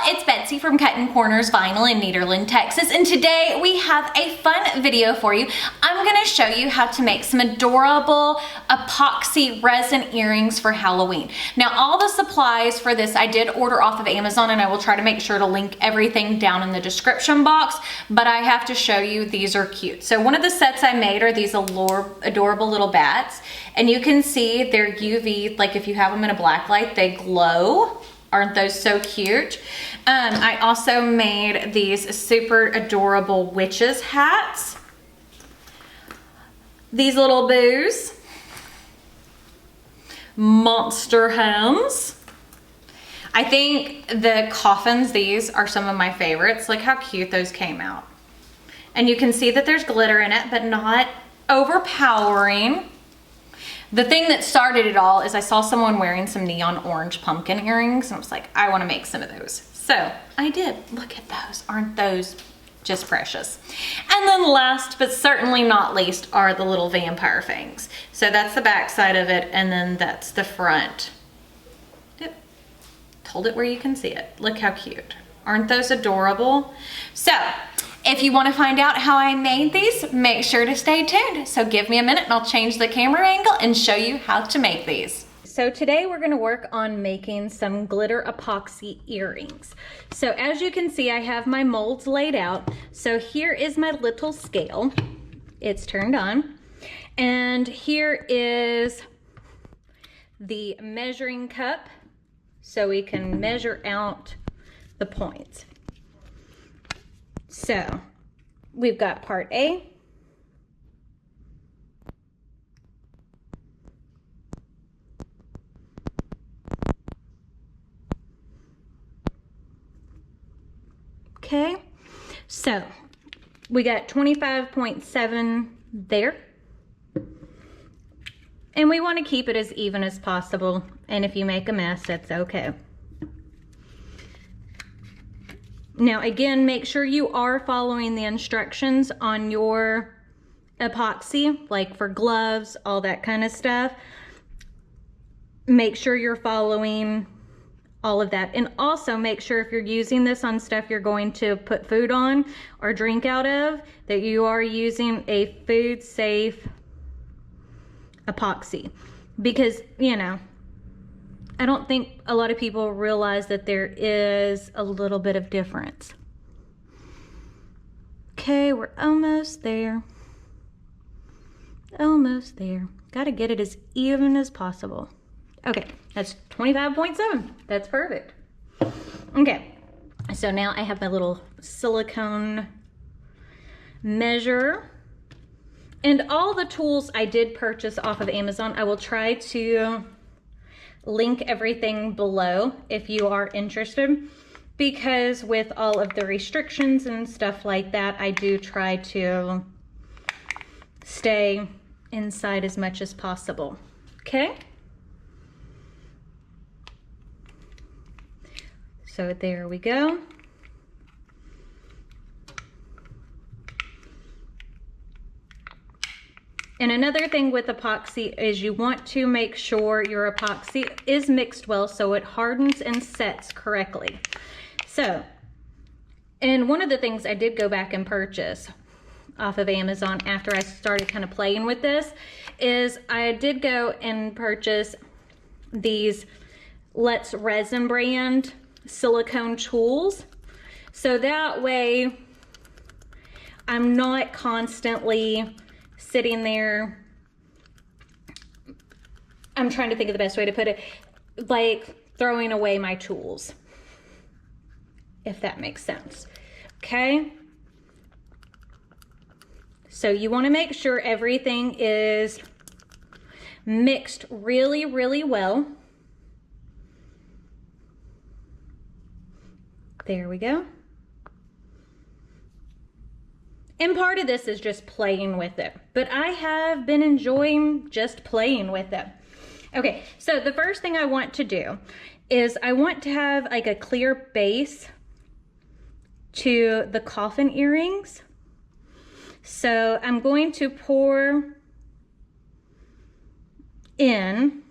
It's Betsy from Cuttin Corners Vinyl in Nederland, Texas, and today we have a fun video for you. I'm going to show you how to make some adorable epoxy resin earrings for Halloween. Now, all the supplies for this I did order off of Amazon, and I will try to make sure to link everything down in the description box, but I have to show you these are cute. So one of the sets I made are these adorable little bats, and you can see they're UV, like if you have them in a black light, they glow. Aren't those so cute? I also made these super adorable witches hats. These little boos. Monster hams. I think the coffins, these are some of my favorites. Look how cute those came out. And you can see that there's glitter in it, but not overpowering. The thing that started it all is I saw someone wearing some neon orange pumpkin earrings, and I was like, I want to make some of those. So I did. Look at those. Aren't those just precious? And then last but certainly not least are the little vampire fangs. So that's the back side of it, and then that's the front. Yep. Hold it where you can see it. Look how cute. Aren't those adorable? So if you want to find out how I made these, make sure to stay tuned. So give me a minute and I'll change the camera angle and show you how to make these. So today we're going to work on making some glitter epoxy earrings. So as you can see, I have my molds laid out. So here is my little scale. It's turned on. And here is the measuring cup so we can measure out the points. So we've got part A, okay, so we got 25.7 there, and we want to keep it as even as possible, and if you make a mess, that's okay. Now again, make sure you are following the instructions on your epoxy, like for gloves, all that kind of stuff. Make sure you're following all of that. And also make sure if you're using this on stuff you're going to put food on or drink out of, that you are using a food safe epoxy. Because, you know, I don't think a lot of people realize that there is a little bit of difference. Okay, we're almost there. Almost there. Got to get it as even as possible. Okay, that's 25.7. That's perfect. Okay, so now I have my little silicone measure. And all the tools I did purchase off of Amazon, I will try to link everything below if you are interested, because with all of the restrictions and stuff like that, I do try to stay inside as much as possible. Okay, so there we go. And another thing with epoxy is you want to make sure your epoxy is mixed well so it hardens and sets correctly. So, and one of the things I did go back and purchase off of Amazon after I started kind of playing with this is I did go and purchase these Let's Resin brand silicone tools. So that way I'm not constantly sitting there, I'm trying to think of the best way to put it, like throwing away my tools, if that makes sense. Okay, so you want to make sure everything is mixed really, really well. There we go. And part of this is just playing with it, but I have been enjoying just playing with it. Okay, so the first thing I want to do is I want to have like a clear base to the coffin earrings. So I'm going to pour in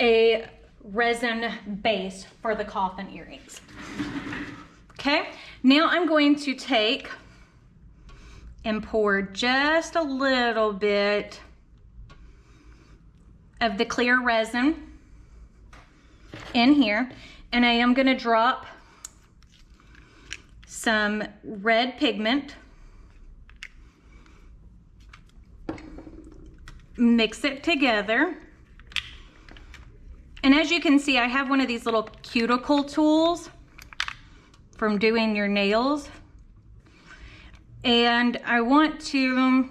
a resin base for the coffin earrings. Okay, now I'm going to take and pour just a little bit of the clear resin in here, and I am going to drop some red pigment, mix it together, and as you can see, I have one of these little cuticle tools from doing your nails, and I want to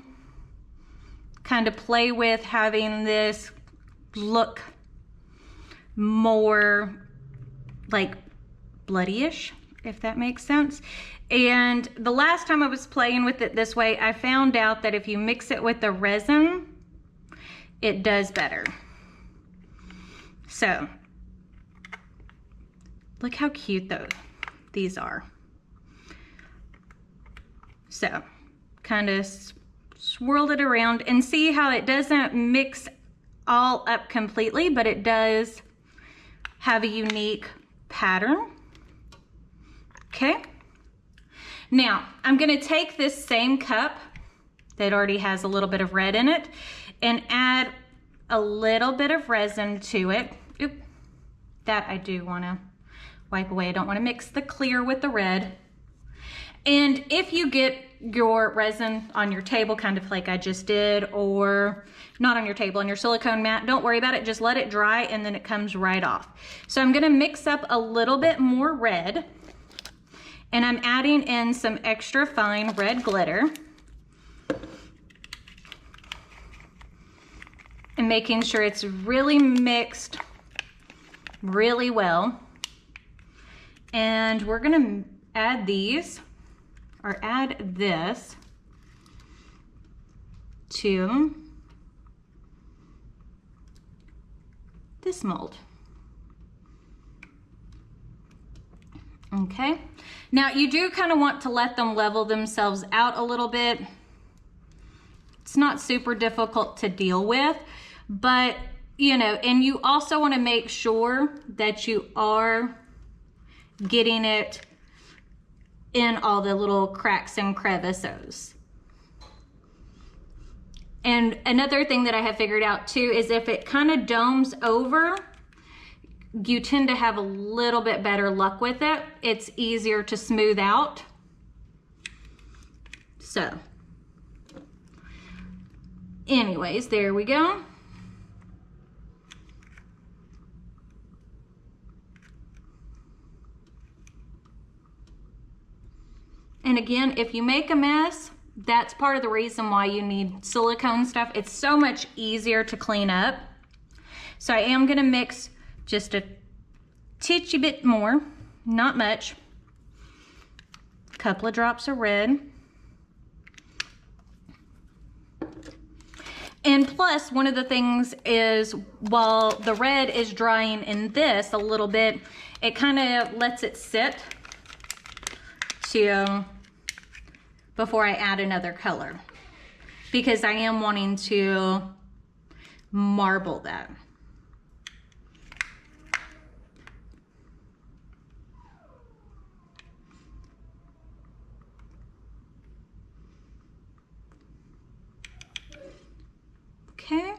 kind of play with having this look more like bloody-ish, if that makes sense. And the last time I was playing with it this way, I found out that if you mix it with the resin, it does better. So look how cute these are. So kind of swirl it around and see how it doesn't mix all up completely, but it does have a unique pattern. Okay, now I'm going to take this same cup that already has a little bit of red in it and add a little bit of resin to it. Oop, that I do want to wipe away. I don't want to mix the clear with the red. And if you get your resin on your table, kind of like I just did, or not on your table, on your silicone mat, don't worry about it. Just let it dry and then it comes right off. So I'm going to mix up a little bit more red, and I'm adding in some extra fine red glitter and making sure it's really mixed really well. And we're going to add these, or add this to this mold. Okay, now you do kind of want to let them level themselves out a little bit. It's not super difficult to deal with, but you know, and you also want to make sure that you are getting it in all the little cracks and crevices. And another thing that I have figured out too is if it kind of domes over, you tend to have a little bit better luck with it. It's easier to smooth out. So anyways, there we go. And again, if you make a mess, that's part of the reason why you need silicone stuff. It's so much easier to clean up. So I am gonna mix just a titchy bit more, not much. A couple of drops of red. And plus, one of the things is while the red is drying in this a little bit, it kind of lets it sit before I add another color, because I am wanting to marble that. Okay.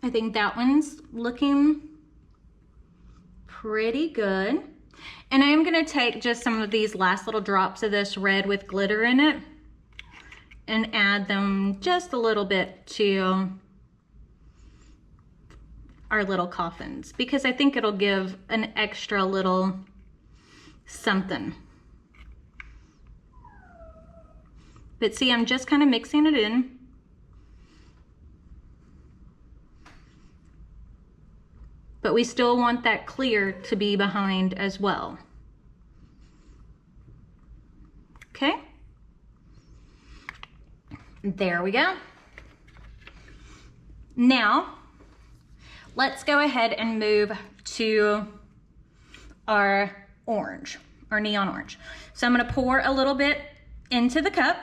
I think that one's looking pretty good. And I am going to take just some of these last little drops of this red with glitter in it and add them just a little bit to our little coffins, because I think it'll give an extra little something. But see, I'm just kind of mixing it in. But we still want that clear to be behind as well. Okay. There we go. Now, let's go ahead and move to our orange, our neon orange. So I'm gonna pour a little bit into the cup.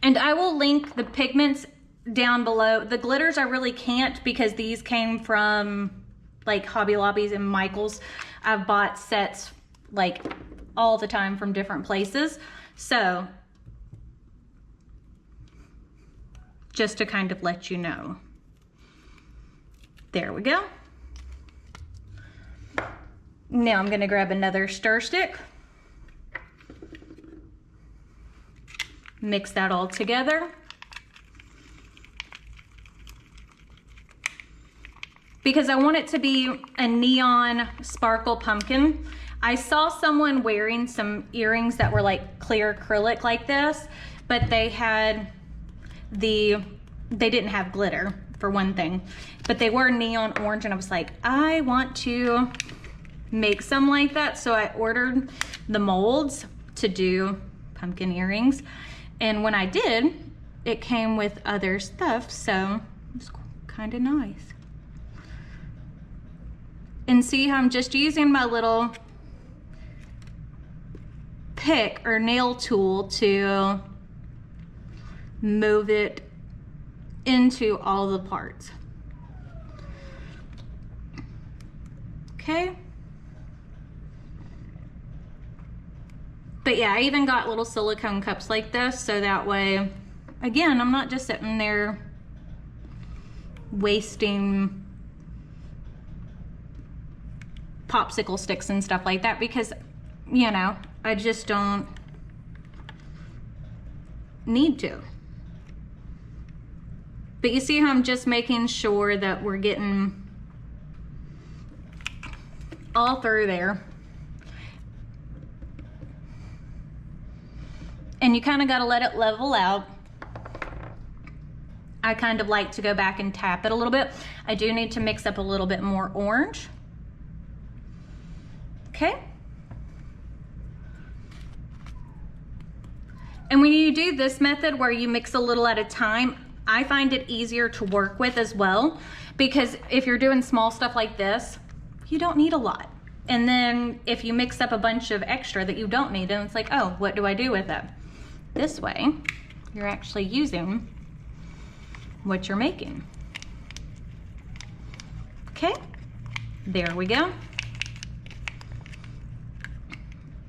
And I will link the pigments down below. The glitters I really can't because these came from like Hobby Lobby's and Michael's. I've bought sets like all the time from different places. So just to kind of let you know. There we go. Now I'm gonna grab another stir stick. Mix that all together. Because I want it to be a neon sparkle pumpkin. I saw someone wearing some earrings that were like clear acrylic like this, but they didn't have glitter for one thing, but they were neon orange, and I was like, I want to make some like that. So I ordered the molds to do pumpkin earrings. And when I did, it came with other stuff, so it's kind of nice. And see how I'm just using my little pick or nail tool to move it into all the parts. Okay. But yeah, I even got little silicone cups like this, so that way, again, I'm not just sitting there wasting popsicle sticks and stuff like that, because, you know, I just don't need to. But you see how I'm just making sure that we're getting all through there. And you kind of got to let it level out. I kind of like to go back and tap it a little bit. I do need to mix up a little bit more orange. Okay. And when you do this method where you mix a little at a time, I find it easier to work with as well, because if you're doing small stuff like this, you don't need a lot. And then if you mix up a bunch of extra that you don't need, and it's like, oh, what do I do with it? This way, you're actually using what you're making. Okay, there we go.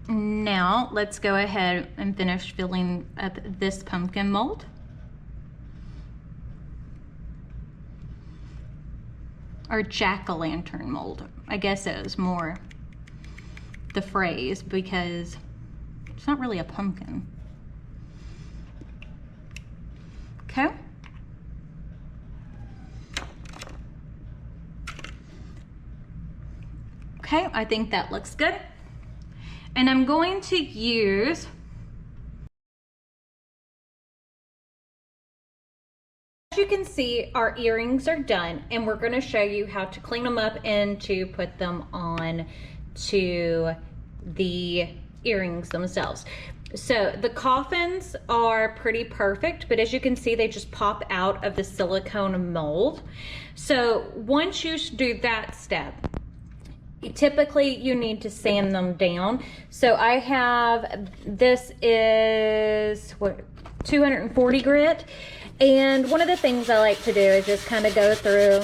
Now let's go ahead and finish filling up this pumpkin mold. Or jack-o'-lantern mold, I guess is more the phrase, because it's not really a pumpkin. Okay. Okay, I think that looks good. And I'm going to use as you can see, our earrings are done, and we're going to show you how to clean them up and to put them on to the earrings themselves. So the coffins are pretty perfect, but as you can see, they just pop out of the silicone mold. So once you do that step, typically you need to sand them down. So I have, this is what, 240 grit. And one of the things I like to do is just kind of go through,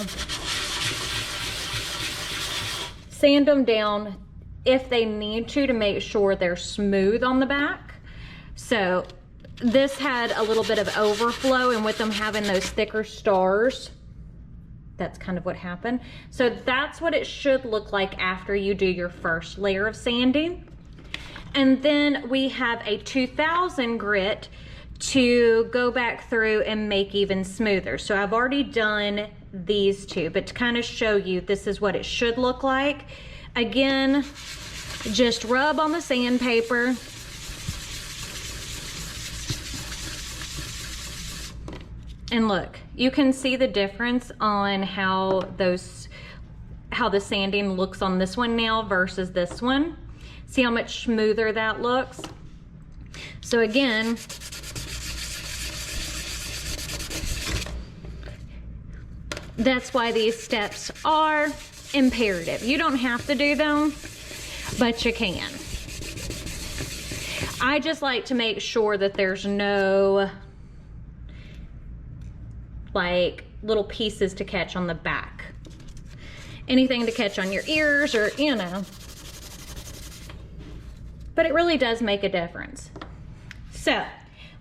sand them down if they need to make sure they're smooth on the back. So this had a little bit of overflow, and with them having those thicker stars, that's kind of what happened. So that's what it should look like after you do your first layer of sanding. And then we have a 2000 grit to go back through and make even smoother. So I've already done these two, but to kind of show you, this is what it should look like. Again, just rub on the sandpaper. And look, you can see the difference on how the sanding looks on this one now versus this one. See how much smoother that looks? So again, that's why these steps are imperative. You don't have to do them, but you can. I just like to make sure that there's no like little pieces to catch on the back. Anything to catch on your ears, or you know. But it really does make a difference. So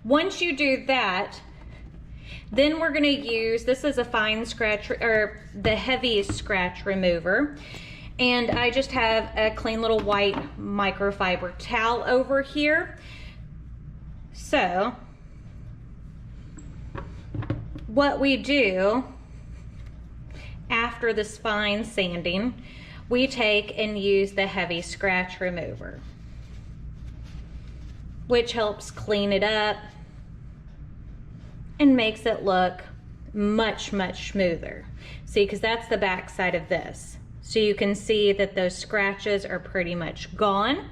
once you do that, then we're gonna use, this is a fine scratch, or the heavy scratch remover. And I just have a clean little white microfiber towel over here. So what we do after this fine sanding, we take and use the heavy scratch remover, which helps clean it up and makes it look much, much smoother. See, because that's the back side of this. So you can see that those scratches are pretty much gone.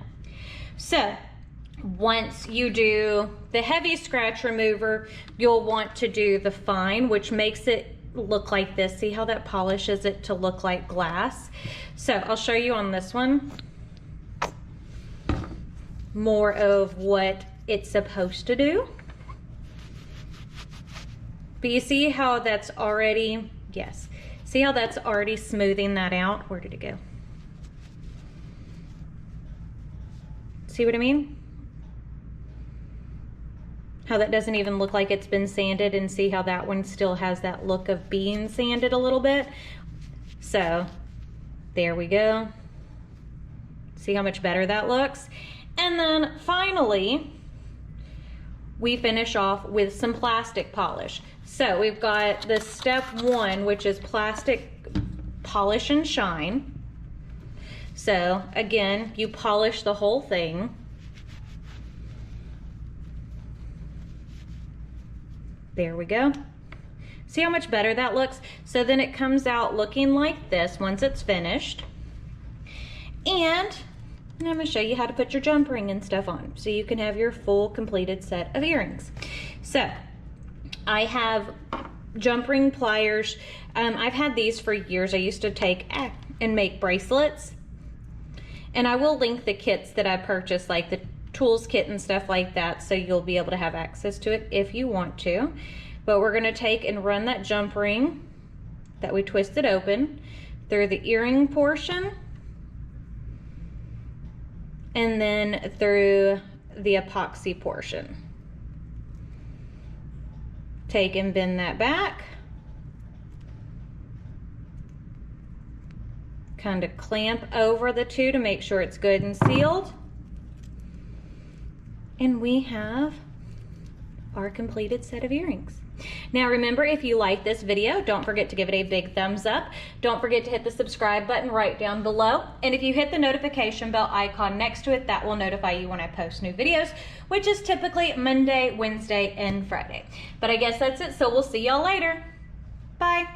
So once you do the heavy scratch remover, you'll want to do the fine, which makes it look like this. See how that polishes it to look like glass? So I'll show you on this one more of what it's supposed to do. But you see how that's already, yes, see how that's already smoothing that out? Where did it go? See what I mean? How that doesn't even look like it's been sanded, and see how that one still has that look of being sanded a little bit. So there we go. See how much better that looks? And then finally, we finish off with some plastic polish. So we've got the step one, which is plastic polish and shine. So again, you polish the whole thing. There we go. See how much better that looks? So then it comes out looking like this once it's finished. And I'm gonna show you how to put your jump ring and stuff on so you can have your full completed set of earrings. So I have jump ring pliers. I've had these for years. I used to take and make bracelets. And I will link the kits that I purchased, like the tools kit and stuff like that, so you'll be able to have access to it if you want to. But we're gonna take and run that jump ring that we twisted open through the earring portion, and then through the epoxy portion. Take and bend that back. Kind of clamp over the two to make sure it's good and sealed. And we have our completed set of earrings. Now remember, if you like this video, don't forget to give it a big thumbs up. Don't forget to hit the subscribe button right down below. And if you hit the notification bell icon next to it, that will notify you when I post new videos, which is typically Monday, Wednesday, and Friday. But I guess that's it, so we'll see y'all later. Bye.